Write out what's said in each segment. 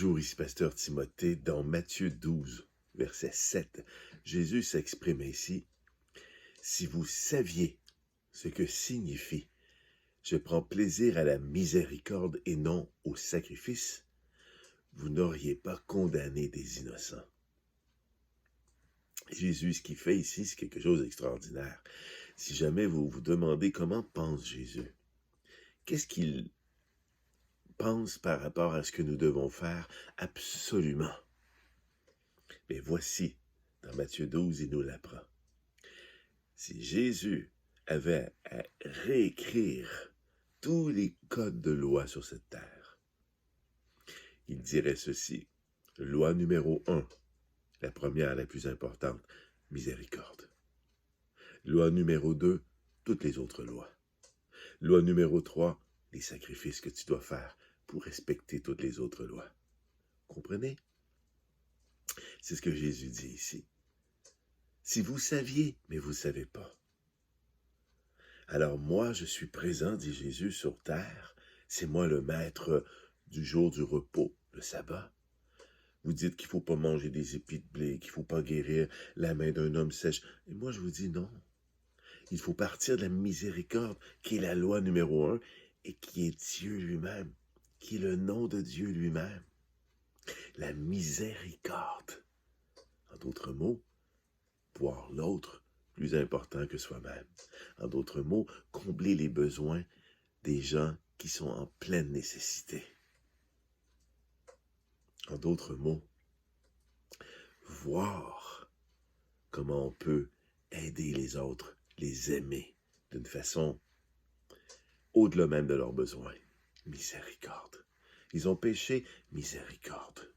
Bonjour, ici Pasteur Timothée. Dans Matthieu 12, verset 7, Jésus s'exprime ainsi. Si vous saviez ce que signifie « Je prends plaisir à la miséricorde et non au sacrifice », vous n'auriez pas condamné des innocents. Jésus, ce qu'il fait ici, c'est quelque chose d'extraordinaire. Si jamais vous vous demandez comment pense Jésus, qu'est-ce qu'il pense par rapport à ce que nous devons faire? Absolument. Mais voici, dans Matthieu 12, il nous l'apprend. Si Jésus avait à réécrire tous les codes de loi sur cette terre, il dirait ceci. Loi numéro 1, la première, la plus importante, miséricorde. Loi numéro 2, toutes les autres lois. Loi numéro 3, les sacrifices que tu dois faire pour respecter toutes les autres lois. Comprenez? C'est ce que Jésus dit ici. Si vous saviez, mais vous ne savez pas. Alors moi, je suis présent, dit Jésus, sur terre. C'est moi le maître du jour du repos, le sabbat. Vous dites qu'il ne faut pas manger des épis de blé, qu'il ne faut pas guérir la main d'un homme sèche. Et moi, je vous dis non. Il faut partir de la miséricorde, qui est la loi numéro 1, et qui est Dieu lui-même, qui est le nom de Dieu lui-même. La miséricorde. En d'autres mots, voir l'autre plus important que soi-même. En d'autres mots, combler les besoins des gens qui sont en pleine nécessité. En d'autres mots, voir comment on peut aider les autres, les aimer d'une façon au-delà même de leurs besoins. Miséricorde. Ils ont péché, miséricorde.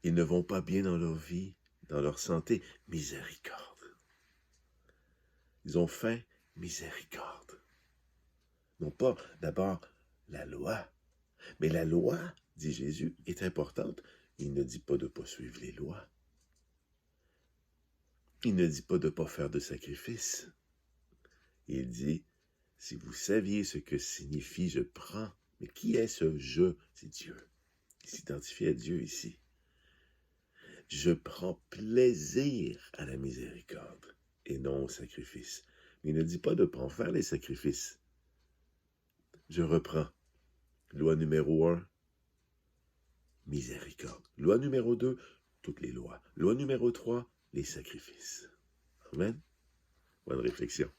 Ils ne vont pas bien dans leur vie, dans leur santé, miséricorde. Ils ont faim, miséricorde. Non pas d'abord la loi, mais la loi, dit Jésus, est importante. Il ne dit pas de ne pas suivre les lois. Il ne dit pas de ne pas faire de sacrifice. Il dit, si vous saviez ce que signifie je prends, mais qui est ce je? C'est Dieu. Il s'identifie à Dieu ici. Je prends plaisir à la miséricorde et non au sacrifice. Mais il ne dit pas de ne pas en faire les sacrifices. Je reprends. Loi numéro 1, miséricorde. Loi numéro 2, toutes les lois. Loi numéro 3, les sacrifices. Amen. Bonne réflexion.